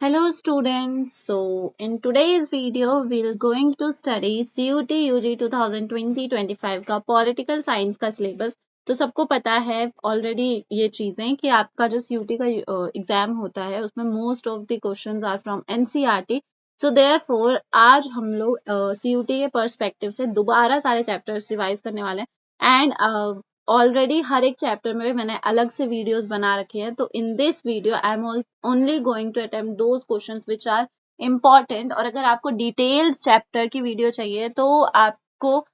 Hello students. So in today's video we're going to study CUT UG 2020-25 का political science का syllabus. तो सबको पता है ऑलरेडी ये चीजें कि आपका जो CUT का एग्जाम होता है उसमें most of the questions are from NCERT। So therefore आज हम लोग CUT के पर्सपेक्टिव से दोबारा सारे चैप्टर्स रिवाइज करने वाले हैं एंड ऑलरेडी हर एक चैप्टर में मैंने अलग से वीडियोस बना रखे हैं। तो in this video I am only going to attempt those questions which are important. और अगर आपको डिटेल्ड चैप्टर की वीडियो चाहिए तो आपको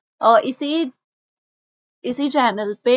इसी चैनल पे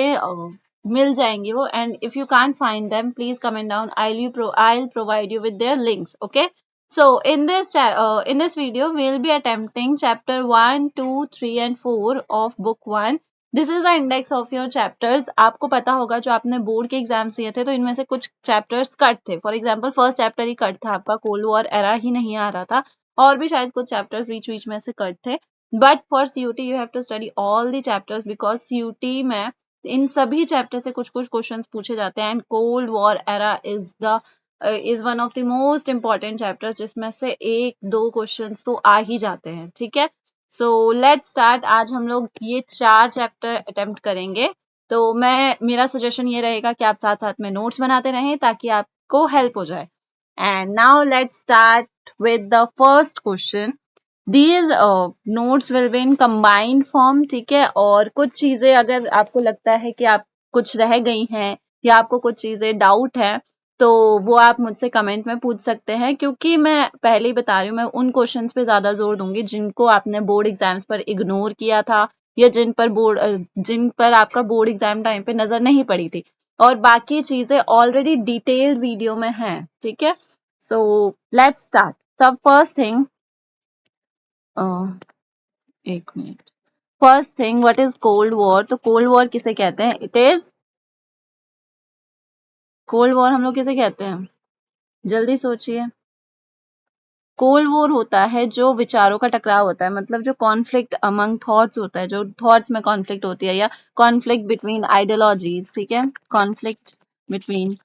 मिल जाएंगे वो। And if you can't find them please comment down, I'll provide you with their links. Okay, so in this video we'll be attempting chapter 1, 2, 3 and 4 of book 1. This is the index of your chapters. आपको पता होगा जो आपने board के exams दिए थे तो इनमें से कुछ चैप्टर्स कट थे। For example first chapter he cut था आपका, कोल्ड वॉर एरा ही नहीं आ रहा था, और भी शायद कुछ चैप्टर्स बीच बीच में से कट थे। But for CUT you have to study all the chapters because CUT में इन सभी चैप्टर से कुछ कुछ क्वेश्चंस पूछे जाते हैं। And cold war era is one of the most important chapters जिसमें से एक दो क्वेश्चंस तो आ ही जाते हैं। ठीक है, सो लेट्स स्टार्ट। आज हम लोग ये 4 चैप्टर अटेम्प्ट करेंगे। तो मेरा सजेशन ये रहेगा कि आप साथ साथ में नोट्स बनाते रहें ताकि आपको हेल्प हो जाए। And now let's start with the first question. These notes will be in combined form. ठीक है, और कुछ चीजें अगर आपको लगता है कि आप कुछ रह गई हैं या आपको कुछ चीजें डाउट है तो वो आप मुझसे कमेंट में पूछ सकते हैं, क्योंकि मैं पहले ही बता रही हूँ मैं उन क्वेश्चंस पे ज्यादा जोर दूंगी जिनको आपने बोर्ड एग्जाम्स पर इग्नोर किया था या जिन पर आपका बोर्ड एग्जाम टाइम पे नजर नहीं पड़ी थी, और बाकी चीजें ऑलरेडी डिटेल्ड वीडियो में हैं। ठीक है, सो लेट्स स्टार्ट। सब फर्स्ट थिंग, एक minute. First thing, what is cold war? तो कोल्ड वॉर किसे कहते हैं? इट इज कोल्ड वॉर हम लोग किसे कहते हैं? जल्दी सोचिए। कोल्ड वॉर होता है जो विचारों का टकराव होता है, मतलब जो कॉन्फ्लिक्ट अमंग थॉट्स होता है, जो थॉट्स में कॉन्फ्लिक्ट होती है, या कॉन्फ्लिक्ट बिटवीन आइडियोलॉजीज। ठीक है, कॉन्फ्लिक्ट बिटवीन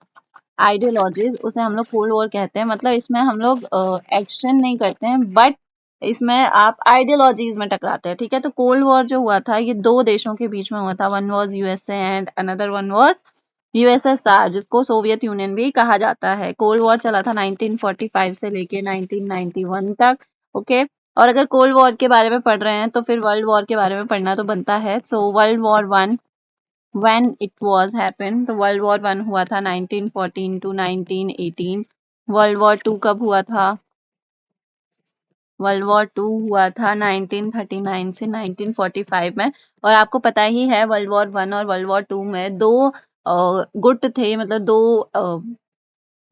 आइडियोलॉजीज, उसे हम लोग कोल्ड वॉर कहते हैं। मतलब इसमें हम लोग एक्शन नहीं करते हैं बट इसमें आप आइडियोलॉजीज में टकराते हैं। ठीक है, तो कोल्ड वॉर जो हुआ था ये दो देशों के बीच में हुआ था। One was USA and another one was USSR, जिसको सोवियत यूनियन भी कहा जाता है। कोल्ड वॉर चला था 1945 से लेके 1991 तक। ओके, और अगर कोल्ड वॉर के बारे में पढ़ रहे हैं तो फिर वर्ल्ड वॉर के बारे में पढ़ना तो बनता है। So world war one, when it was happened, तो वर्ल्ड वॉर वन हुआ था 1914 टू 1918। वर्ल्ड वॉर टू कब हुआ था? वर्ल्ड वॉर टू हुआ था 1939 से 1945 में। और आपको पता ही है वर्ल्ड वॉर वन और वर्ल्ड वॉर टू में दो गुट थे, मतलब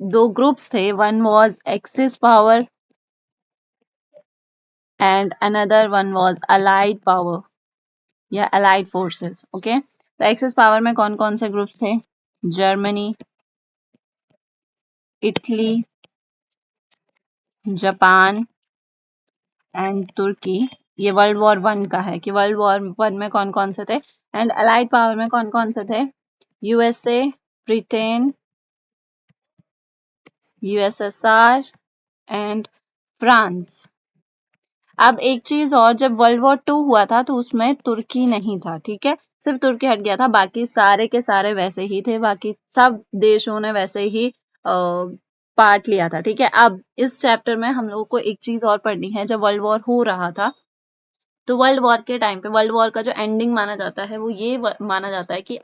दो ग्रुप्स थे। One was axis power and another one was allied power या अलाइड फोर्सेस। ओके, तो एक्सिस पावर में कौन कौन से ग्रुप्स थे? जर्मनी, इटली, जापान एंड तुर्की। ये वर्ल्ड वॉर वन का है कि वर्ल्ड वॉर वन में कौन कौन से थे। एंड अलाइड पावर में कौन कौन से थे? USA, Britain, USSR and France. अब एक चीज और, जब वर्ल्ड वॉर टू हुआ था तो उसमें तुर्की नहीं था। ठीक है, सिर्फ तुर्की हट गया था, बाकी सारे के सारे वैसे ही थे, बाकी सब देशों ने वैसे ही पार्ट लिया था। ठीक है, अब इस चैप्टर में हम लोगों को एक चीज और पढ़नी है। जब वर्ल्ड वॉर हो रहा था तो वर्ल्ड वॉर के टाइम पे वर्ल्ड वॉर का जो एंडिंग माना जाता है वो ये माना जाता है कि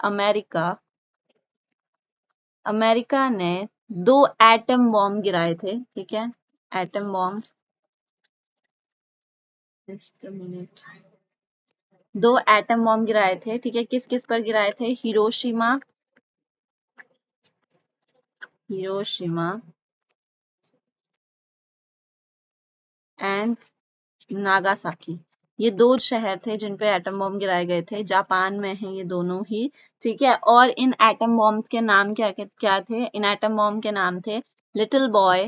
अमेरिका ने 2 एटम बॉम्ब गिराए थे। ठीक है, atom bomb, just a minute, 2 atom bomb गिराए थे। ठीक है, किस किस पर गिराए थे? Hiroshima and Nagasaki. ये 2 शहर थे जिन पे एटम बॉम्ब गिराए गए थे। जापान में है ये दोनों ही। ठीक है, और इन एटम बॉम्ब के नाम क्या क्या थे? इन एटम बॉम्ब के नाम थे little boy,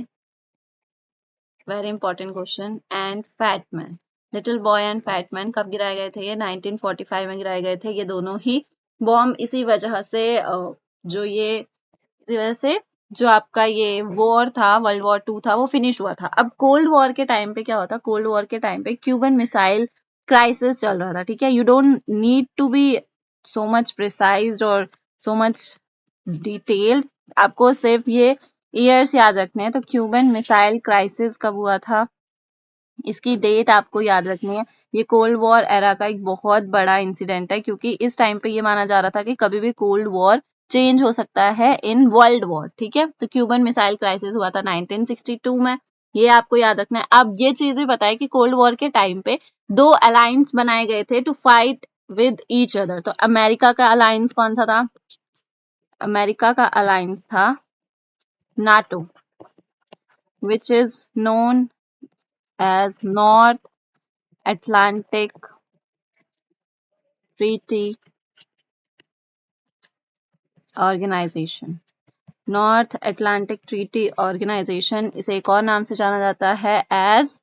very important question, and fat man. Little boy and fat man कब गिराए गए थे? ये 1945 में गिराए गए थे। ये दोनों ही बॉम्ब इसी वजह से जो आपका ये वॉर था, वर्ल्ड वॉर 2 था, वो फिनिश हुआ था। अब कोल्ड वॉर के टाइम पे क्या होता, कोल्ड वॉर के टाइम पे क्यूबन मिसाइल क्राइसिस चल रहा था, ठीक है। You don't need to be so much precised और सो मच डिटेल्ड, आपको सिर्फ ये ईयर्स याद रखने हैं। तो क्यूबन मिसाइल क्राइसिस कब हुआ था, इसकी डेट आपको याद रखनी है। ये कोल्ड वॉर एरा का एक बहुत बड़ा इंसिडेंट है, क्योंकि इस टाइम पे ये माना जा रहा था कि कभी भी कोल्ड वॉर चेंज हो सकता है इन वर्ल्ड वॉर, ठीक है। तो क्यूबन मिसाइल क्राइसिस हुआ था 1962 में, ये आपको याद रखना है। अब ये चीज भी बताए कि कोल्ड वॉर के टाइम पे दो अलायंस बनाए गए थे to fight with each other. तो अमेरिका का अलायंस कौन सा था, अमेरिका का अलायंस था NATO, which is known as North Atlantic Treaty Organisation. North Atlantic Treaty Organisation, इसे एक और नाम से जाना जाता है एज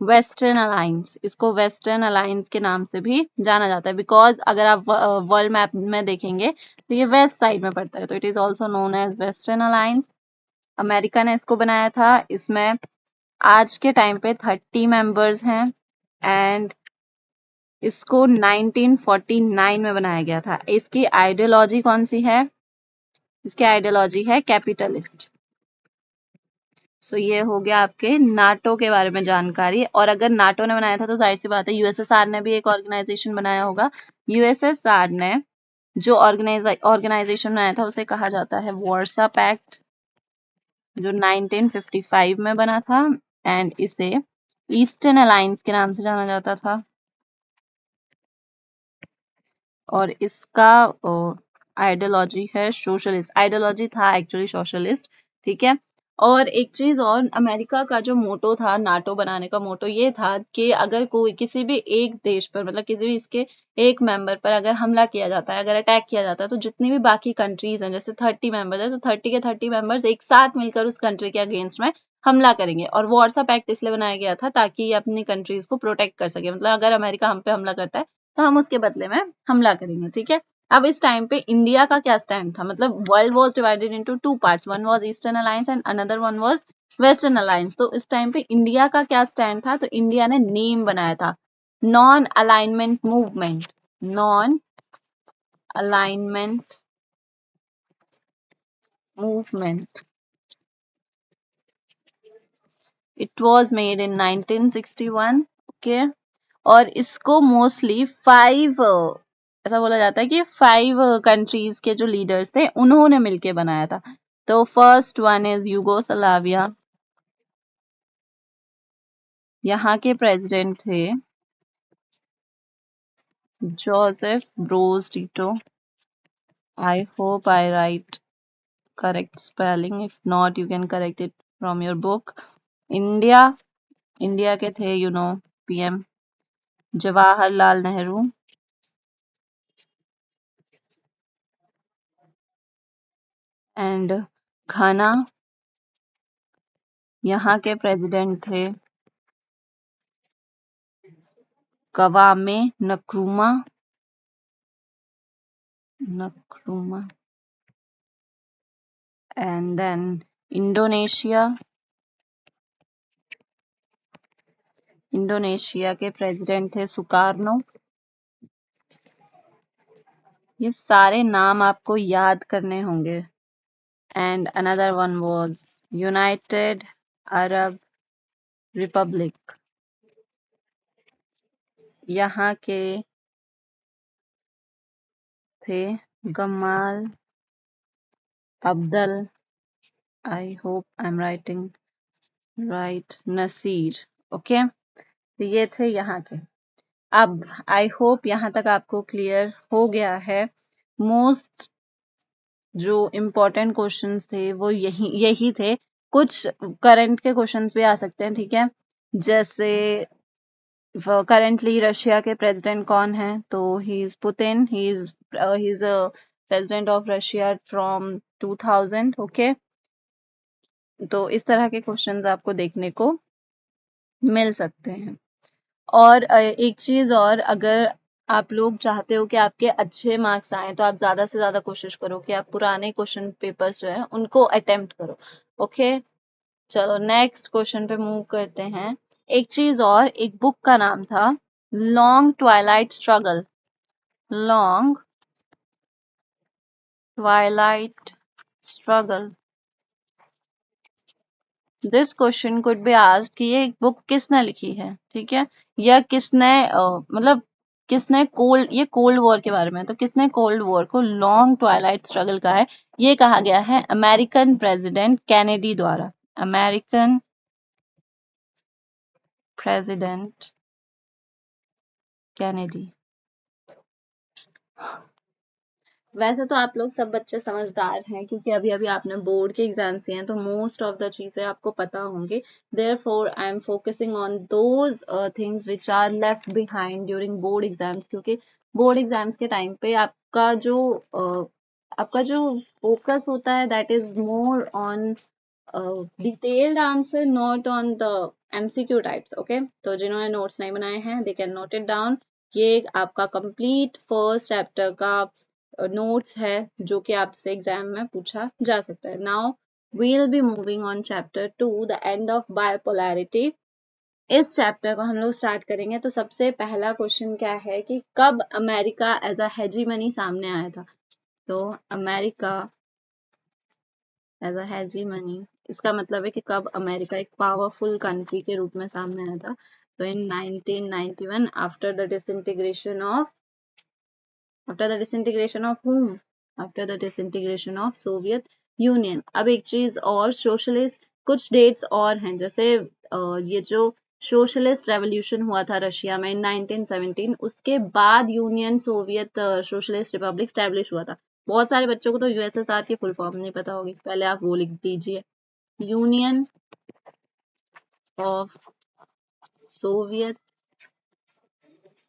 वेस्टर्न अलायंस। इसको वेस्टर्न अलायंस के नाम से भी जाना जाता है, बिकॉज अगर आप वर्ल्ड मैप में देखेंगे तो ये वेस्ट साइड में पड़ता है, तो it is also known as western alliance. America ने इसको बनाया था। इसमें आज के टाइम पे 30 मेंबर्स हैं, एंड इसको 1949 में बनाया गया था। इसकी आइडियोलॉजी कौन सी है, इसकी आइडियोलॉजी है कैपिटलिस्ट। सो ये हो गया आपके नाटो के बारे में जानकारी। और अगर नाटो ने बनाया था तो जाहिर सी बात है यूएसएसआर ने भी एक ऑर्गेनाइजेशन बनाया होगा। यूएसएसआर ने जो ऑर्गेनाइजेशन बनाया था उसे कहा जाता है वार्सा पैक्ट, जो 1955 में बना था, एंड इसे ईस्टर्न अलायंस के नाम से जाना जाता था। और इसका आइडियोलॉजी है सोशलिस्ट, आइडियोलॉजी था एक्चुअली सोशलिस्ट, ठीक है। और एक चीज और, अमेरिका का जो मोटो था नाटो बनाने का मोटो ये था कि अगर कोई किसी भी एक देश पर, मतलब किसी भी इसके एक मेंबर पर अगर हमला किया जाता है, अगर अटैक किया जाता है, तो जितनी भी बाकी कंट्रीज हैं, जैसे 30 मेंबर्स है, तो 30 के 30 मेंबर्स एक साथ मिलकर उस कंट्री के अगेंस्ट में हमला करेंगे। और वार्सा पैक्ट इसलिए बनाया गया था ताकि ये अपनी कंट्रीज को प्रोटेक्ट कर सके, मतलब अगर अमेरिका हम पे हमला करता है तो हम उसके बदले में हमला करेंगे, ठीक है। अब इस टाइम पे इंडिया का क्या स्टैंड था, मतलब world was divided into two parts, one was eastern alliance and another one was western alliance. तो इस टाइम पे इंडिया का क्या स्टैंड था, तो इंडिया ने नेम बनाया था non alignment movement, non alignment movement. It was made in 1961, okay. और इसको मोस्टली 5, ऐसा बोला जाता है कि 5 कंट्रीज के जो लीडर्स थे उन्होंने मिलके बनाया था। तो फर्स्ट वन इज यूगोस्लाविया, यहाँ के प्रेसिडेंट थे Joseph Broz Tito. I hope I write correct spelling, if not you can correct it from your book. India, India के थे PM Jawaharlal Nehru. And Ghana, यहाँ के प्रेसिडेंट थे Kwame Nkrumah, Nkrumah. And then Indonesia, Indonesia के president थे Sukarno. ये सारे नाम आपको याद करने होंगे। And another one was United Arab Republic, यहाँ के थे Gamal Abdel, I hope I am writing right, Nasir, okay. तो ये थे यहाँ के। अब आई होप यहाँ तक आपको क्लियर हो गया है। मोस्ट जो इम्पोर्टेंट क्वेश्चंस थे वो यही यही थे। कुछ करंट के क्वेश्चंस भी आ सकते हैं, ठीक है। जैसे करेंटली रशिया के प्रेसिडेंट कौन है, तो he is Putin, he is president of Russia from 2000, okay. तो इस तरह के क्वेश्चंस आपको देखने को मिल सकते हैं। और एक चीज और, अगर आप लोग चाहते हो कि आपके अच्छे मार्क्स आए, तो आप ज्यादा से ज्यादा कोशिश करो कि आप पुराने क्वेश्चन पेपर्स जो है उनको अटेम्प्ट करो। ओके, चलो नेक्स्ट क्वेश्चन पे मूव करते हैं। एक चीज और, एक बुक का नाम था long Twilight struggle. Long Twilight struggle. This question could be asked कि ये बुक किसने लिखी है, ठीक है, या किसने मतलब किसने कोल्ड वॉर के बारे में है, तो किसने कोल्ड वॉर को लॉन्ग ट्वाइलाइट स्ट्रगल कहा है? ये कहा गया है अमेरिकन प्रेसिडेंट कैनेडी द्वारा। American president Kennedy. वैसे तो आप लोग सब बच्चे समझदार हैं, क्योंकि अभी अभी आपने बोर्ड के एग्जाम्स दिए हैं, तो मोस्ट ऑफ द चीजें आपको पता होंगी। Therefore I am focusing on those things which are left behind during board exams, क्योंकि बोर्ड एग्जाम्स के टाइम पे आपका जो फोकस होता है that is more on detailed answer, not on the MCQ types. Okay, तो जिन्होंने नोट्स नहीं बनाए हैं they can note it down. ये आपका कंप्लीट फर्स्ट चैप्टर का नोट्स है जो कि आपसे एग्जाम में पूछा जा सकता है। Now we'll be moving on chapter 2, the end of bipolarity। इस चैप्टर को हम लोग स्टार्ट करेंगे। तो सबसे पहला क्वेश्चन क्या है कि कब अमेरिका एज अ हेजीमनी सामने आया था? तो अमेरिका एज अ हेजीमनी, इसका मतलब है कि कब अमेरिका एक पावरफुल कंट्री के रूप में सामने आया था? तो इन 1991, after the disintegration of whom? After the disintegration of Soviet Union। अब एक चीज और, सोशलिस्ट कुछ डेट्स और हैं, जैसे ये जो सोशलिस्ट रेवोल्यूशन हुआ था रशिया में इन 1917, उसके बाद union Soviet socialist Republic establish हुआ था। बहुत सारे बच्चों को तो यूएसएसआर की फुल फॉर्म नहीं पता होगी, पहले आप वो लिख दीजिए, union of Soviet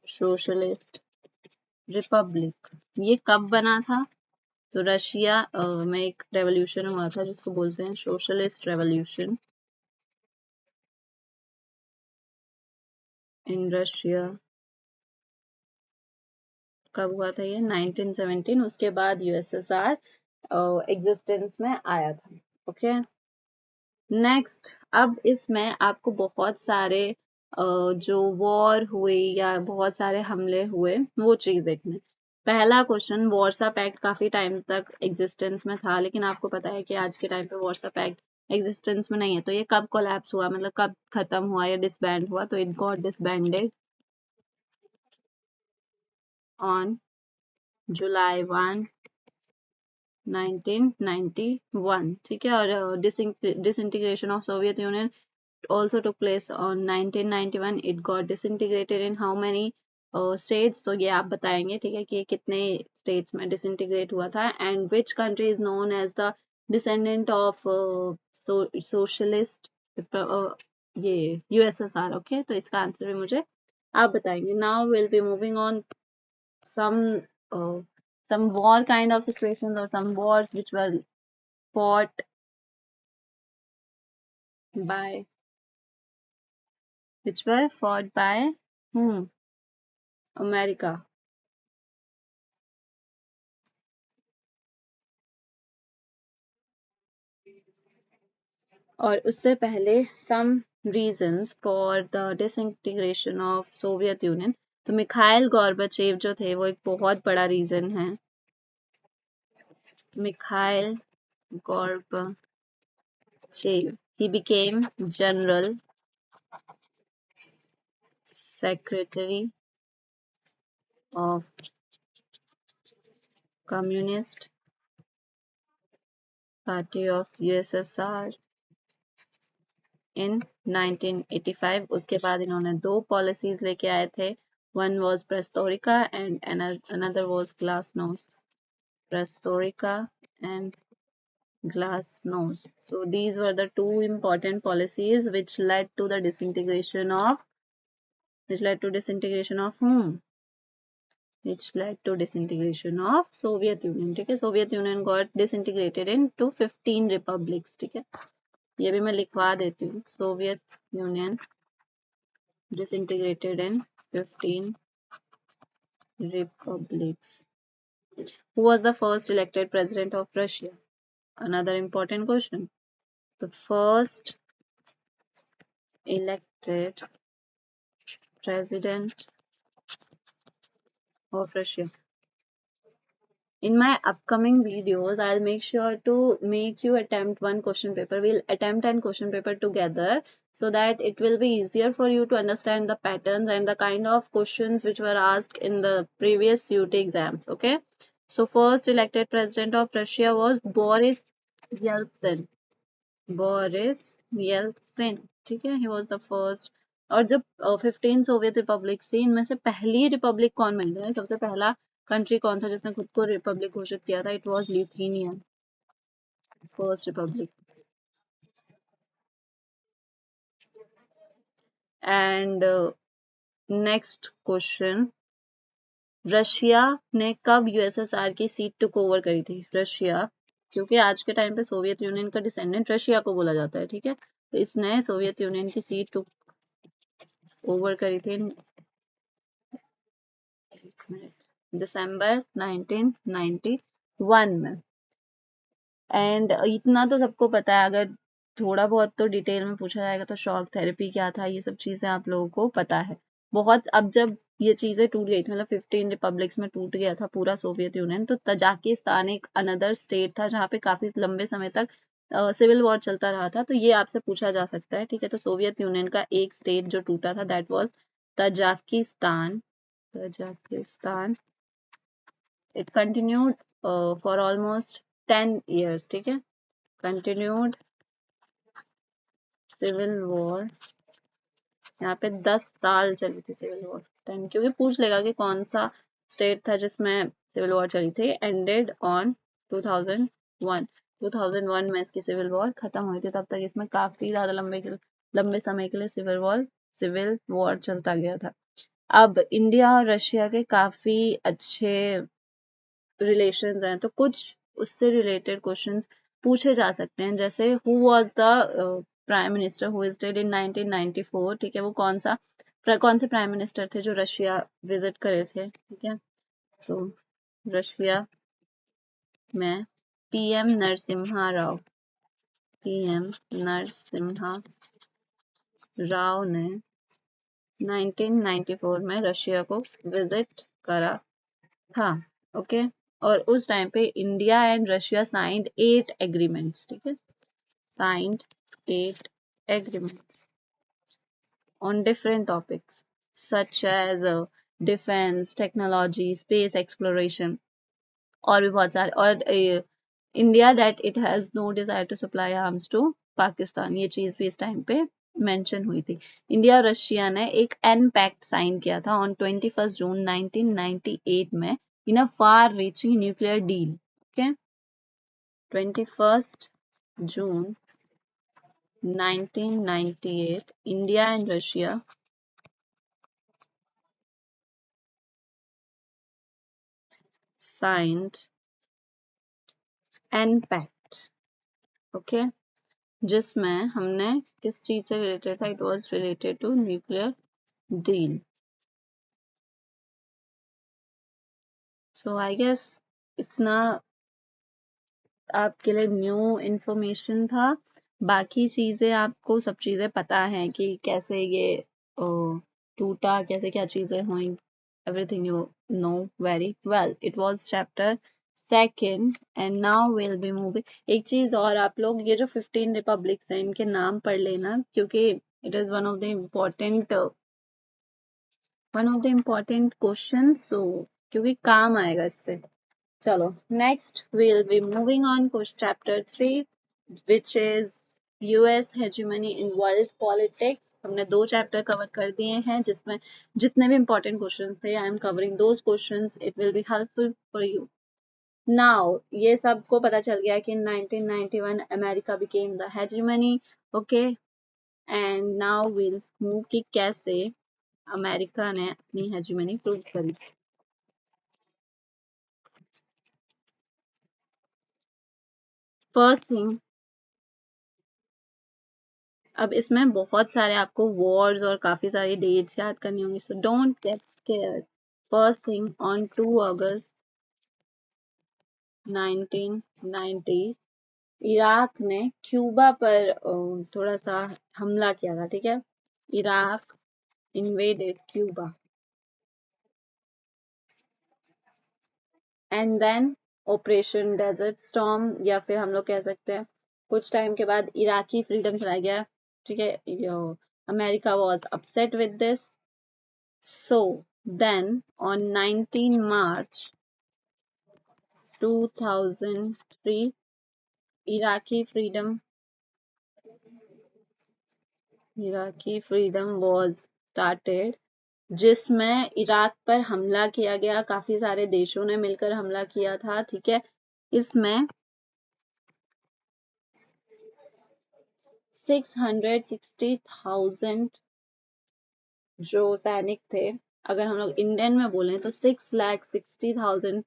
socialist Republic. ये कब बना था? तो रशिया में एक रेवोल्यूशन हुआ था जिसको बोलते हैं सोशलिस्ट रेवोल्यूशन इन रशिया। कब हुआ था ये? 1917। उसके बाद यूएसएसआर एग्जिस्टेंस में आया था। ओके, नेक्स्ट, अब इसमें आपको बहुत सारे जो वॉर हुए या बहुत सारे हमले हुए वो चीज देखना है। पहला क्वेश्चन, वॉर्सा पैक्ट काफी टाइम तक एग्जिस्टेंस में था, लेकिन आपको पता है कि आज के टाइम पे वॉर्सा पैक्ट एग्जिस्टेंस में नहीं है, तो ये कब कोलैप्स हुआ, मतलब कब खत्म हुआ या डिसबैंड हुआ? तो it got disbanded on July 1, 1991। ठीक है, और disintegration of Soviet union also took place on 1991। it got disintegrated in how many states? तो ये आप बताएंगे, ठीक है, कि ये कितने states में disintegrate हुआ था। and which country is known as the descendant of socialist ये यूएसएसआर। ओके, तो इसका आंसर भी मुझे आप बताएंगे। now we'll be moving on some some war kind of situations or some wars which were fought by whom? America. और उससे पहले some reasons for the disintegration of Soviet Union. तो मिखाइल गॉर्बाचेव जो थे वो एक बहुत बड़ा रीजन है। Mikhail Gorbachev, he became general secretary of Communist Party of USSR in 1985। उसके बाद इन्होंने दो पॉलिसीज लेके आए थे, one was perestroika and another was glasnost. Perestroika and glasnost। So these were the two important policies which led to disintegration of whom? Which led to disintegration of Soviet Union। ठीक है, Soviet Union got disintegrated into 15 republics। ठीक है, ये भी मैं लिखवा देती हूँ, Soviet Union disintegrated in 15 republics. Who was the first elected president of Russia? Another important question. The first elected president of Russia. In my upcoming videos, I'll make sure to make you attempt one question paper. We'll attempt an question paper together so that it will be easier for you to understand the patterns and the kind of questions which were asked in the previous UT exams. Okay. So first elected president of Russia was Boris Yeltsin. Boris Yeltsin, ठीक है, he was the first. और जब 15 Soviet Republic थी, इनमें से पहली Republic कौन बनी थी, सबसे पहला कंट्री कौन था जिसने खुद को रिपब्लिक घोषित किया था? It was Lithuania, first Republic. And next question, Russia ने कब यूएसएसआर की सीट टुक ओवर करी थी? रशिया, क्योंकि आज के टाइम पे सोवियत यूनियन का डिसेंडेंट रशिया को बोला जाता है, ठीक है, तो इसने सोवियत यूनियन की सीट टुक ओवर करी थी दिसंबर 1991 में। एंड इतना तो सबको पता है, अगर थोड़ा बहुत तो डिटेल में पूछा जाएगा तो शॉक थेरेपी क्या था, ये सब चीजें आप लोगों को पता है बहुत। अब जब ये चीजें टूट गई थी, मतलब 15 रिपब्लिक्स में टूट गया था पूरा सोवियत यूनियन, तो तजाकिस्तान एक अनदर स्टेट था जहाँ पे काफी लंबे समय तक सिविल वॉर चलता रहा था, तो ये आपसे पूछा जा सकता है, ठीक है। तो सोवियत यूनियन का एक स्टेट जो टूटा था that was Tajikistan. Tajikistan, it continued for almost 10 years, ठीक है, कंटिन्यूड सिविल वॉर, यहाँ पे 10 साल चली थी सिविल वॉर, 10, क्योंकि पूछ लेगा कि कौन सा स्टेट था जिसमें सिविल वॉर चली थी। एंडेड ऑन 2001, 2001 में इसकी सिविल वॉर खत्म हुई थी, तब तक इसमें काफी ज्यादा लंबे समय के लिए सिविल वॉर चलता गया था। अब इंडिया और रशिया के काफी अच्छे रिलेशंस हैं, तो कुछ उससे रिलेटेड क्वेश्चंस पूछे जा सकते हैं, जैसे who was the prime minister who visited in 1994, ठीक है, वो कौन से प्राइम मिनिस्टर थे जो रशिया विजिट करे थे, ठीक है। तो रशिया में पीएम नरसिम्हा राव, पीएम नरसिम्हा राव ने 1994 में रशिया को विजिट करा था, ओके। और उस टाइम पे India and Russia signed 8 agreements, ठीक है, signed 8 agreements on different topics such as defense, technology, space exploration, और भी बहुत सारे। और India that it has no desire to supply arms to Pakistan, ये चीज भी इस टाइम पे मेंशन हुई थी। इंडिया और रशिया ने एक एन पैक्ट साइन किया था ऑन 21 जून 1998 में in a far reaching nuclear deal, okay. 21 June 1998 India and Russia signed an pact, okay, जिसमें हमने किस चीज से रिलेटेड था? It was related to nuclear deal. So I guess इतना आपके लिए न्यू इंफॉर्मेशन था। बाकी चीजें आपको सब चीजें पता हैं कि कैसे ये टूटा, कैसे क्या चीजें हुई, everything you know very well. It was chapter second and now we'll be moving. एक चीज और, आप लोग ये जो 15 रिपब्लिक्स हैं इनके नाम पढ़ लेना, क्योंकि it is one of the important questions, so क्योंकि काम आएगा इससे। चलो next we'll be moving on chapter 3 which is US hegemony in world politics। हमने 2 चैप्टर कवर कर दिए हैं जिसमें जितने भी important questions थे, I am covering those questions, it will be helpful for you। Now ये सबको पता चल गया कि in 1991 America became the hegemony, okay, and now we'll move कि कैसे अमेरिका ने अपनी hegemony प्रूव करी। फर्स्ट थिंग, अब इसमें बहुत सारे आपको वॉर्स और काफी सारी डेट्स याद करनी होंगी, so don't get scared. First thing on 2 अगस्त 1990 इराक ने क्यूबा पर थोड़ा सा हमला किया था, ठीक है। Iraq invaded Cuba and then Operation Desert Storm, या फिर हम लोग कह सकते हैं कुछ टाइम के बाद इराकी फ्रीडम चला गया, ठीक है। America was upset with this, so then on 19 March 2003 Iraqi Freedom was started, जिसमें इराक पर हमला किया गया, काफी सारे देशों ने मिलकर हमला किया था, ठीक है। इसमें 660,000 जो सैनिक थे, अगर हम लोग इंडियन में बोलें तो 6,60,000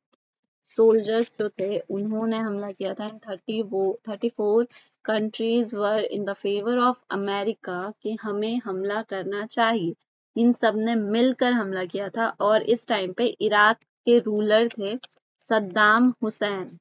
सोल्जर्स जो थे उन्होंने हमला किया था। 34 countries were in the favour of America कि हमें हमला करना चाहिए। इन सब ने मिलकर हमला किया था, और इस टाइम पे इराक के रूलर थे सद्दाम हुसैन।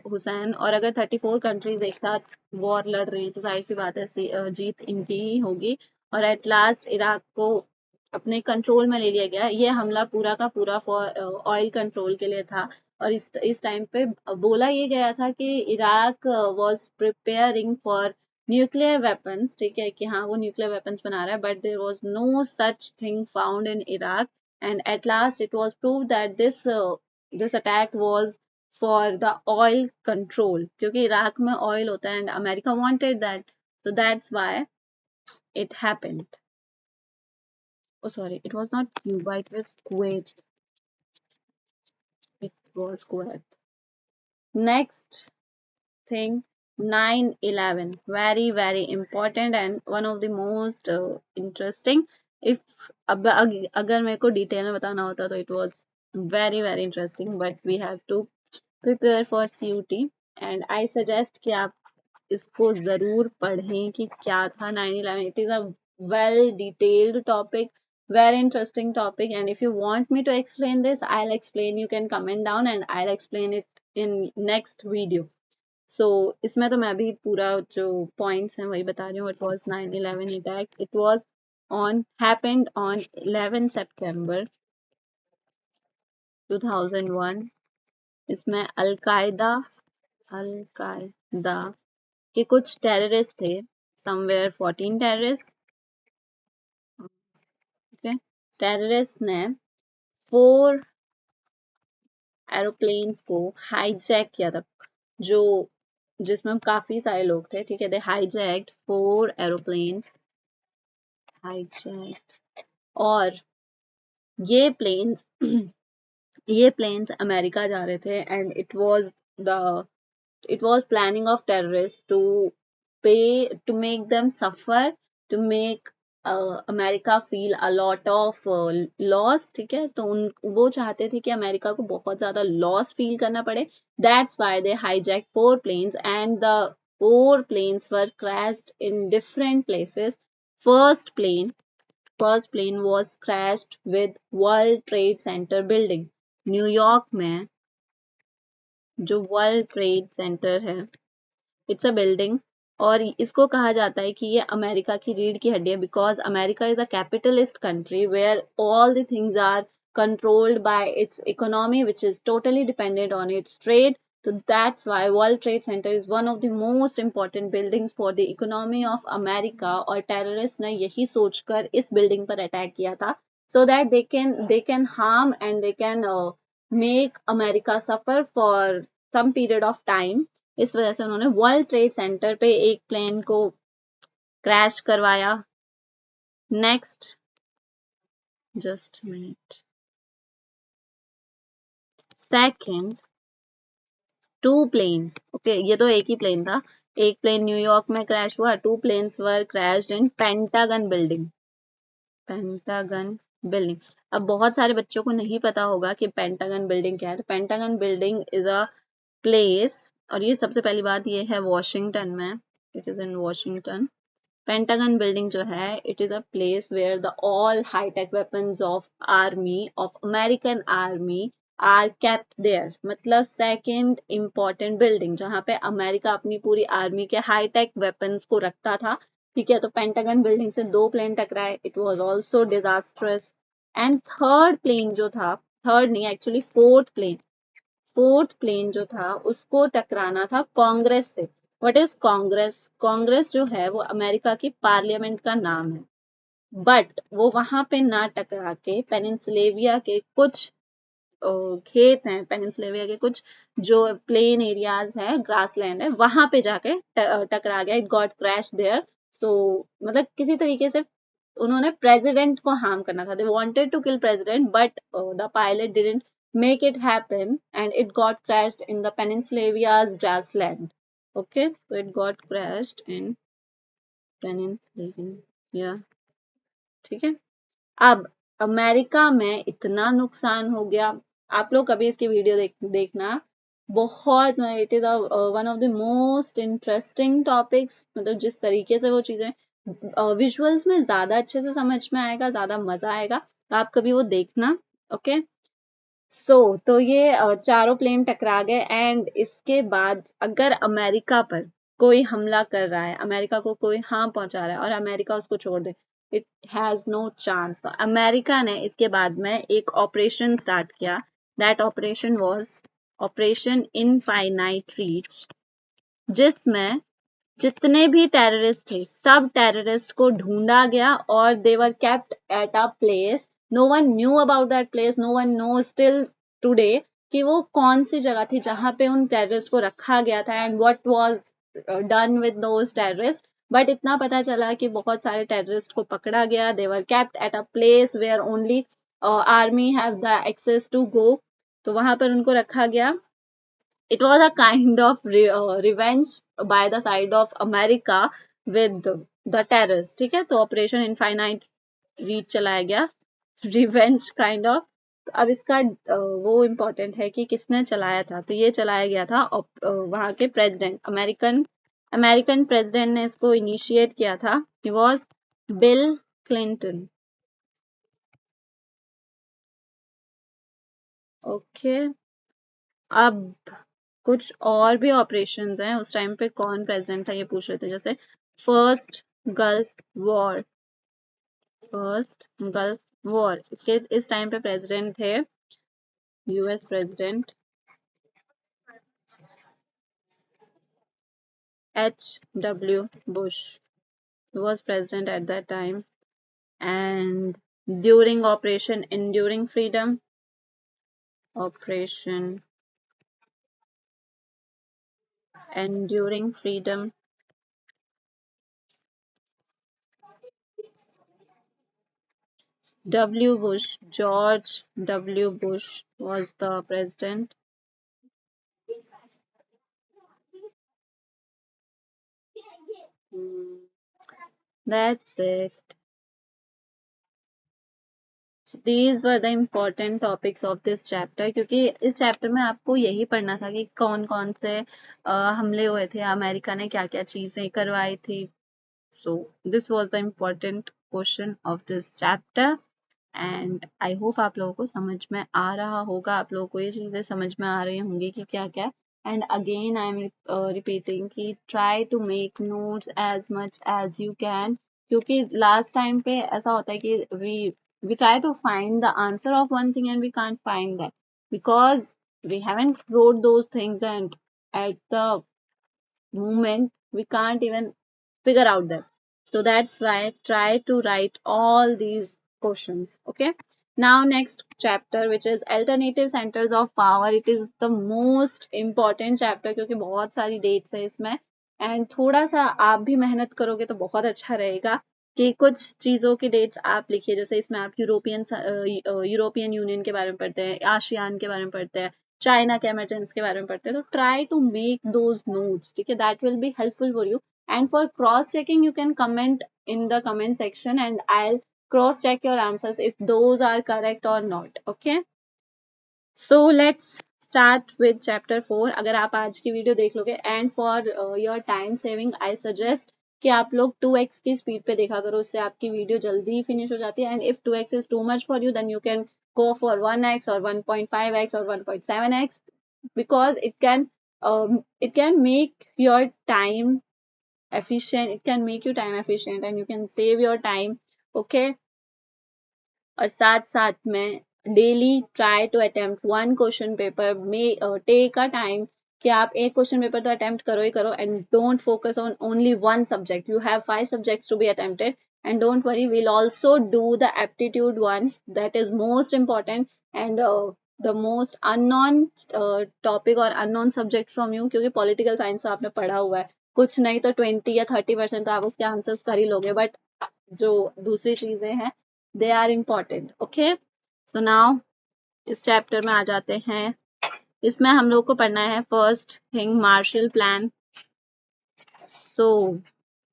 हुसैन, और अगर 34 कंट्रीज एक साथ वॉर लड़ रही हैं तो जाहिर सी बात है जीत इनकी ही होगी। और एट लास्ट इराक को अपने कंट्रोल में ले लिया गया। ये हमला पूरा का पूरा फॉर ऑयल कंट्रोल के लिए था। और इस टाइम पे बोला ये गया था कि Iraq was preparing for nuclear weapons, ठीक है, कि हाँ वो न्यूक्लियर वेपन्स बना रहा है, but there was no such thing found in Iraq. And at last it was prove that this attack was for the oil control, क्योंकि Iraq में ऑयल होता है and America wanted that, so that's why it happened. Oh sorry, it was not Cuba, it was Kuwait. It was Kuwait. Next thing, 9/11, very important and one of the most interesting. If अब अगर मेरे को detail में बताना होता तो it was very interesting, but we have to prepare for CUT and I suggest कि आप इसको जरूर पढ़ें कि क्या था 9/11. It is a well detailed topic, very interesting topic, and if you want me to explain this, I'll explain. You can comment down and I'll explain it in next video. So इसमें तो मैं अभी पूरा जो points हैं वही बता रही हूँ. It was 9/11 attack. It was happened on 11 September 2001. इसमें अल कायदा के कुछ टेररिस्ट थे, समवेयर 14 टेररिस्ट, ओके। टेररिस्ट ने 4 एरोप्लेन्स को हाईजैक किया था, जो जिसमें काफी सारे लोग थे, ठीक है। दे हाईजैक्ड 4 एरोप्लेन्स, हाईजैक्ड, और ये प्लेन्स ये प्लेन्स अमेरिका जा रहे थे and it was planning of terrorists to make them suffer, to make America feel a lot of loss, ठीक है। तो वो चाहते थे कि अमेरिका को बहुत ज्यादा लॉस फील करना पड़े। That's why they hijacked 4 planes and the 4 planes were crashed in different places. First plane was crashed with World Trade Center building, New York में जो वर्ल्ड ट्रेड सेंटर है, इट्स अ बिल्डिंग, और इसको कहा जाता है कि ये अमेरिका की रीढ़ की हड्डी है, because America is a capitalist country where all the things are controlled by its economy, which is totally dependent on its trade. So that's why World Trade Center is one of the most important buildings for the economy of America. और terrorists ने यही सोचकर इस building पर attack किया था, so that they can harm and they can make America suffer for some period of time. इस वजह से उन्होंने वर्ल्ड ट्रेड सेंटर पे एक प्लेन को क्रैश करवाया। Next, just minute, second, 2 planes, okay, ये तो एक ही प्लेन था। एक प्लेन न्यूयॉर्क में क्रैश हुआ, 2 प्लेन्स वर क्रैश्ड इन पेंटागन बिल्डिंग। अब बहुत सारे बच्चों को नहीं पता होगा कि पेंटागन बिल्डिंग क्या है। तो Pentagon building is a place, और ये सबसे पहली बात ये है वॉशिंगटन में, it is in Washington. Pentagon building जो है, it is a place where the all hi-tech weapons of army of American army are kept there. मतलब सेकंड इम्पोर्टेंट बिल्डिंग जहाँ पे अमेरिका अपनी पूरी आर्मी के हाईटेक वेपन्स को रखता था। ठीक है, तो पेंटागन बिल्डिंग से दो प्लेन टकराए, it was also disastrous. And third plane जो था, थर्ड नहीं एक्चुअली फोर्थ प्लेन जो था उसको टकराना था कांग्रेस से। What is Congress? कांग्रेस जो है वो अमेरिका की पार्लियामेंट का नाम है। बट वो वहां पे ना टकरा के पेनिनसुलेविया के कुछ खेत हैं, पेनिनसुलेविया के कुछ जो प्लेन एरियाज है, ग्रासलैंड है, वहां पे जाके टकरा गया। It got crash there. So मतलब किसी तरीके से उन्होंने प्रेसिडेंट को हार्म करना था। They wanted to kill president but the pilot didn't make it happen and it got crashed in the Peninsulavia's grassland. Okay, so it got crashed in Peninsula. ठीक है, अब अमेरिका में इतना नुकसान हो गया। आप लोग कभी इसकी वीडियो देखना, बहुत, it is one of the most interesting topics. मतलब जिस तरीके से वो चीजें विजुअल्स में ज्यादा अच्छे से समझ में आएगा, ज्यादा मजा आएगा, तो आप कभी वो देखना। ओके, तो ये चारों प्लेन टकरा गए। एंड इसके बाद अगर अमेरिका पर कोई हमला कर रहा है, अमेरिका को कोई हार्म पहुंचा रहा है और अमेरिका उसको छोड़ दे, इट हैज नो चांस। तो अमेरिका ने इसके बाद में एक ऑपरेशन स्टार्ट किया। That operation was operation infinite reach, जिसमें जितने भी टेररिस्ट थे सब टेररिस्ट को ढूंढा गया और they were kept at a place. No one knew about that place, no one know still today कि वो कौन सी जगह थी जहां पे उन टेररिस्ट को रखा गया था and what was done with those terrorist. But इतना पता चला कि बहुत सारे टेररिस्ट को पकड़ा गया। They were kept at a place where only army have the access to go. तो वहां पर उनको रखा गया। It was a kind of revenge by the side of America with the terrorists. ठीक है, तो ऑपरेशन इनफाइनाइट रीच चलाया गया, रिवेंज काइंड ऑफ। तो अब इसका वो इम्पोर्टेंट है कि किसने चलाया था। तो ये चलाया गया था वहां के प्रेसिडेंट, अमेरिकन अमेरिकन प्रेसिडेंट ने इसको इनिशिएट किया था। He was bill Clinton. Okay, अब कुछ और भी ऑपरेशंस हैं। उस टाइम पे कौन प्रेसिडेंट था ये पूछ रहे थे, जैसे first gulf war. First gulf war, इसके इस टाइम पे प्रेसिडेंट थे US president H.W. Bush was president at that time. And during Operation Operation Enduring Freedom, George W. Bush was the president. That's it. So these were the important topics of this chapter, क्योंकि इस chapter में आपको यही पढ़ना था कि कौन कौन से हमले हुए थे, अमेरिका ने क्या क्या चीजें करवाई थी। So this was the important portion of this chapter. And I hope आप लोगों को समझ में आ रहा होगा, आप लोगों को ये चीज़ें समझ में आ रही होंगी कि क्या क्या। And again I am repeating कि try to make notes as much as you can, क्योंकि लास्ट टाइम पे ऐसा होता है कि we try to find the answer of one thing and we can't find that because we haven't wrote those things and at the moment we can't even figure out them. So that's why try to write all these questions. Okay. Now next chapter, which is alternative centers of power. It is the most important chapter क्योंकि बहुत सारी dates है इसमें। And थोड़ा सा आप भी मेहनत करोगे तो बहुत अच्छा रहेगा कि कुछ चीज़ों की डेट्स आप लिखिए। जैसे इसमें आप यूरोपियन यूनियन के बारे में पढ़ते हैं, आशियान के बारे में पढ़ते हैं, चाइना के एमरजेंस के बारे में पढ़ते हैं। तो try to make those notes, ठीक है, that will be helpful for you. And for cross checking you can comment in the comment section and I'll cross check your answers if those are correct or not. Okay, so let's start with chapter 4. अगर आप आज की video देख लोगे and for your time saving I suggest कि आप लोग 2x की स्पीड पे देखा करो, उससे आपकी वीडियो जल्दी ही फिनिश हो जाती है। And if 2x is too much for you then you can go for 1x or 1.5x or 1.7x because it can make your time efficient, it can make you time efficient and you can save your time, okay। और साथ साथ में daily try to attempt one question paper में, take a time कि आप एक question paper तो attempt करो ही करो and don't focus on only one subject, you have 5 subjects to be attempted and don't worry, we'll also do the aptitude one, that is most important and the most unknown topic और unknown subject from you, क्योंकि political science तो आपने पढ़ा हुआ है, कुछ नहीं तो 20 या 30% तो आप उसके आंसर्स कर ही लोगे, बट जो दूसरी चीजें हैं they are important, okay. So now इस चैप्टर में आ जाते हैं। इसमें हम लोग को पढ़ना है first thing Marshall plan. So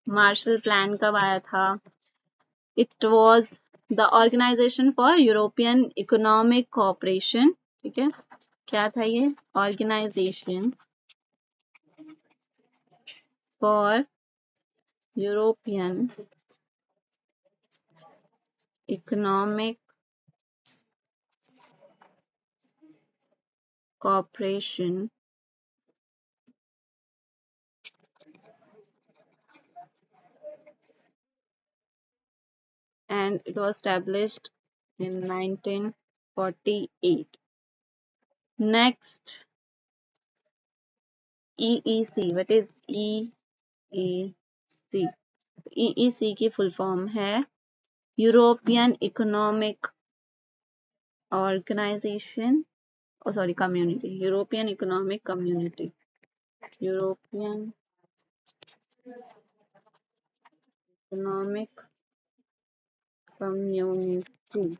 Marshall plan कब आया था? It was the organisation for European economic cooperation, ठीक है। क्या था ये? Organisation for European economic cooperation and it was established in 1948. Next, EEC. What is EEC? EEC की full form है European Economic Organization, oh sorry, Community. European Economic Community. European Economic Community.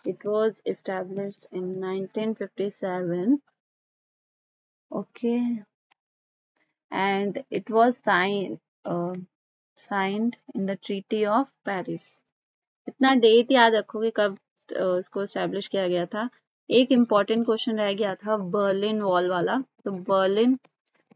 It was established in 1957. Okay, and it was signed in the Treaty of Paris. इतना date याद रखो कि कब इसको establish किया गया था। एक इम्पॉर्टेंट क्वेश्चन रह गया था बर्लिन वॉल वाला, तो बर्लिन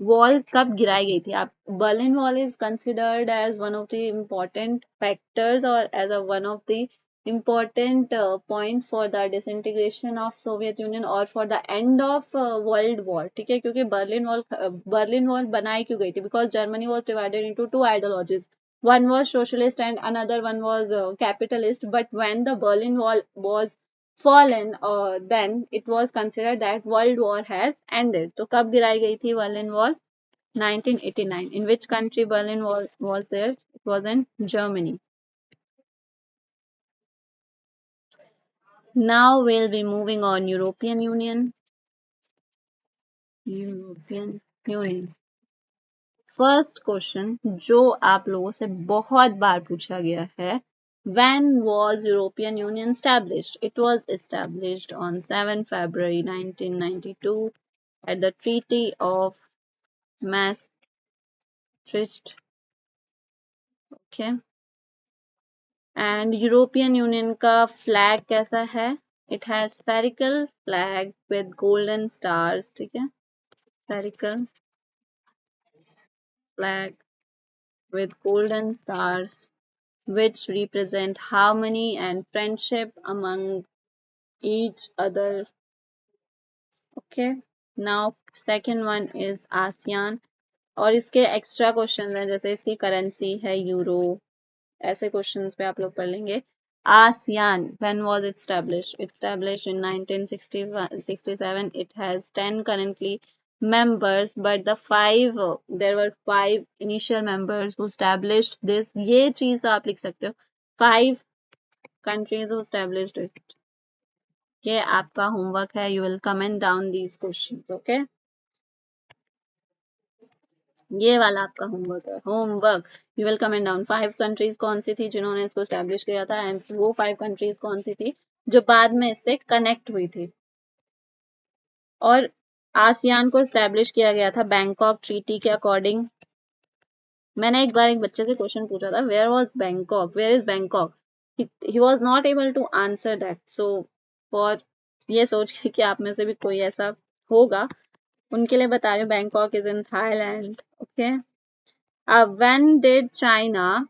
वॉल कब गिराई गई थी? आप Berlin wall is considered as one of the important factors और as a one of the important point for the disintegration of Soviet Union और for the end of world war, ठीक है। क्योंकि बर्लिन वॉल बनाई क्यों गई थी? Because Germany was divided into two ideologies, one was socialist and another one was capitalist, but when the Berlin Wall was fallen, then it was considered that world war has ended। तो कब गिराई गई थी Berlin Wall? 1989। In which country Berlin Wall was there? It was in Germany। Now we'll be moving on European Union। European Union। First question जो आप लोगों से बहुत बार पूछा गया है, when was European Union established? It was established on 7 February 1992 at the Treaty of Maastricht, okay। and European Union का flag कैसा है? It has spherical flag with golden stars, ठीक है। spherical flag with golden stars which represent harmony and friendship among each other, okay। Now second one is ASEAN और इसके extra question हैं, जैसे इसकी करेंसी है यूरो, ऐसे क्वेश्चंस पे आप लोग पढ़ लेंगे। ASEAN, when was it established? It established in 1967। It has 10 currently members, but there were 5 initial members who established this। ये चीज आप लिख सकते हो, 5 countries who established it। ये आपका होमवर्क है, you will comment down these questions, okay। ये वाला आपका होमवर्क है, homework. You will comment down 5 countries कौन सी थी जिन्होंने इसको स्टैब्लिश किया था एंड वो 5 कंट्रीज कौन सी थी जो बाद में इससे कनेक्ट हुई थी। और आसियान को स्टैब्लिश किया गया था बैंकॉक ट्रीटी के अकॉर्डिंग। मैंने एक बार एक बच्चे से क्वेश्चन पूछा था, where was Bangkok, where is Bangkok, he was not able to answer that. So for ये सोच के कि आप में से भी कोई ऐसा होगा, उनके लिए बता रही हूँ, Bangkok is in Thailand, okay. when did China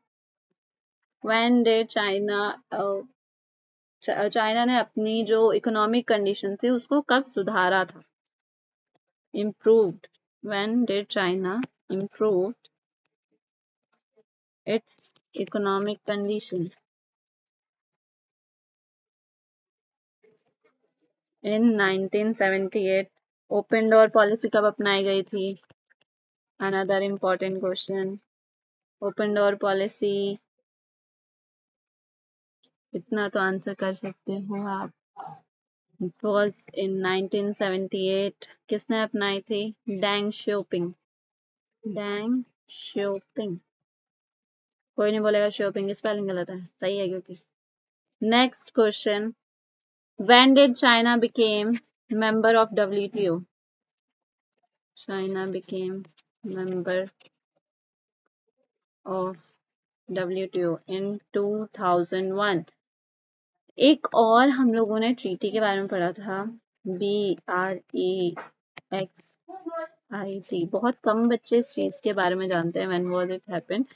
China ने अपनी जो इकोनॉमिक कंडीशन थी उसको कब सुधारा था? Improved. When did China improve its economic condition? In 1978. Open door policy कब अपनाई गई थी? Another important question. Open door policy, इतना तो आंसर कर सकते हो आप. It was in 1978. किसने अपनाई थी? Deng Xiaoping. Deng Xiaoping. कोई नहीं बोलेगा Xiaoping की स्पेलिंग गलत है, सही है क्योंकि. Next question. When did China became member of WTO? China became member of WTO in 2001. एक और हम लोगों ने ट्रीटी के बारे में पढ़ा था, BREXIT. बहुत कम बच्चे इस चीज के बारे में जानते हैं. When was it happened?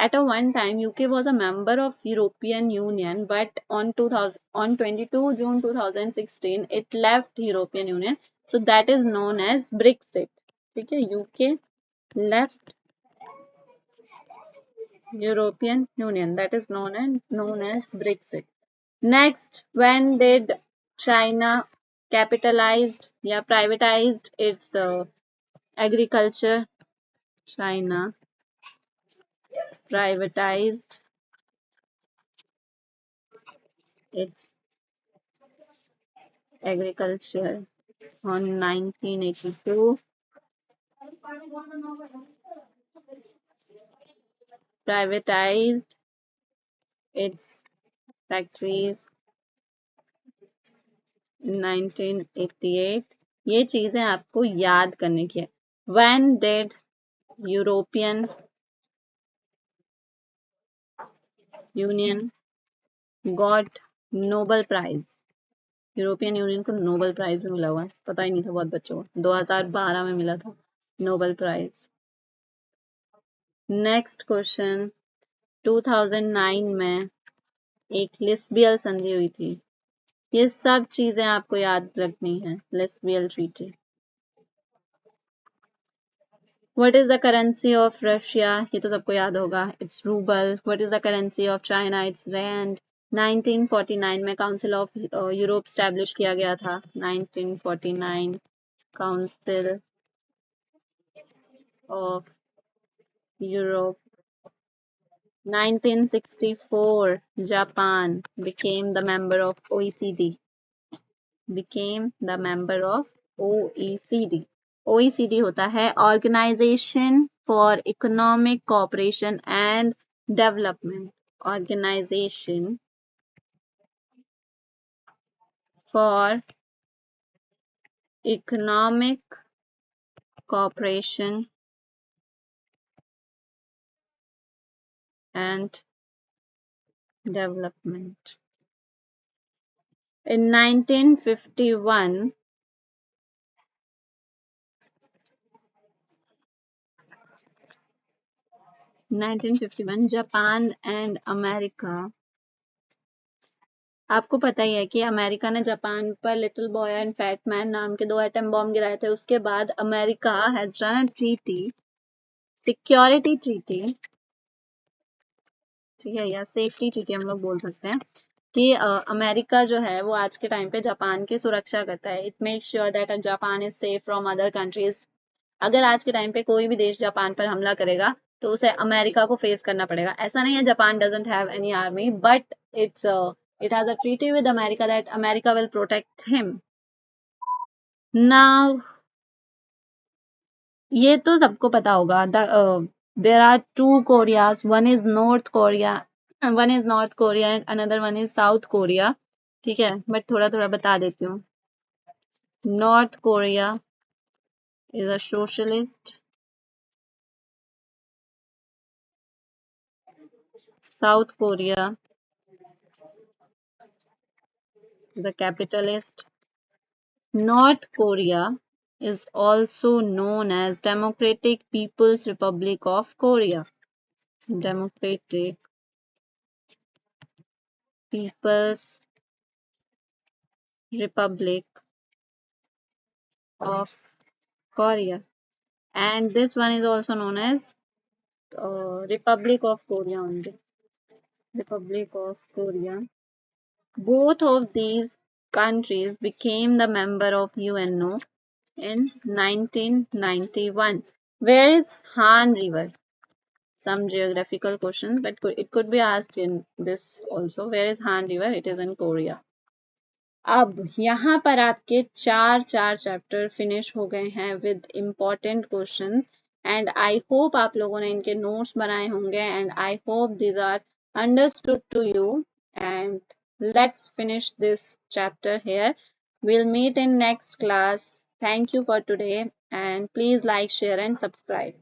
At a one time, UK was a member of European Union, but on 22 June 2016, it left European Union. So that is known as Brexit. ठीक है, UK left European Union. That is known as Brexit. Next, when did China capitalized या privatized its agriculture? China privatized its agriculture on 1982. Privatized its factories in 1988. ये चीजें आपको याद करने की है. When did European Union got Nobel Prize? European union को Nobel prize भी मिला हुआ है, पता ही नहीं था बहुत बच्चों को. 2012 में मिला था नोबेल प्राइज. Next question. 2009 में एक लिस्बियल संधि हुई थी. ये सब चीजें आपको याद रखनी है. लिस्बियल treaty. What is the currency of Russia? ये तो सबको याद होगा, it's rouble. What is the currency of China? It's rand. 1949 में काउंसिल ऑफ यूरोप स्टैब्लिश किया गया था. 1949 council of Europe. 1964, Japan became the member of OECD. Became the member of OECD. OECD होता है Organization for Economic Cooperation and Development. Organization for Economic Cooperation and Development. In 1951, Japan and America. आपको पता ही है कि America ने Japan पर little boy and fat man नाम के 2 एटम बॉम्ब गिराए थे. उसके बाद America has done a treaty, security treaty, ठीक है, या सेफ्टी ट्रीटी हम लोग बोल सकते हैं, कि अमेरिका जो है वो आज के टाइम पे जापान की सुरक्षा करता है. It make sure that Japan is safe from other countries. अगर आज के टाइम पे कोई भी देश जापान पर हमला करेगा तो उसे अमेरिका को फेस करना पड़ेगा. ऐसा नहीं है Japan doesn't have any army, but it has a treaty with America that America will protect him. Now, ये तो सबको पता होगा. There are two Koreas. One is North Korea and another one is South Korea. ठीक है, but थोड़ा थोड़ा बता देती हूँ. North Korea is a socialist. South Korea is a capitalist. North Korea is also known as Democratic People's Republic of Korea. Democratic People's Republic of Korea. And this one is also known as Republic of Korea only. Republic of Korea. Both of these countries became the member of UNO in 1991. Where is Han River? Some geographical questions, but it could be asked in this also. Where is Han River? It is in Korea. अब यहाँ पर आपके चार चार chapter finish हो गए हैं with important questions and I hope आप लोगों ने इनके नोट्स बनाए होंगे and I hope these are understood to you and let's finish this chapter here. We'll meet in next class. Thank you for today and please like, share and subscribe.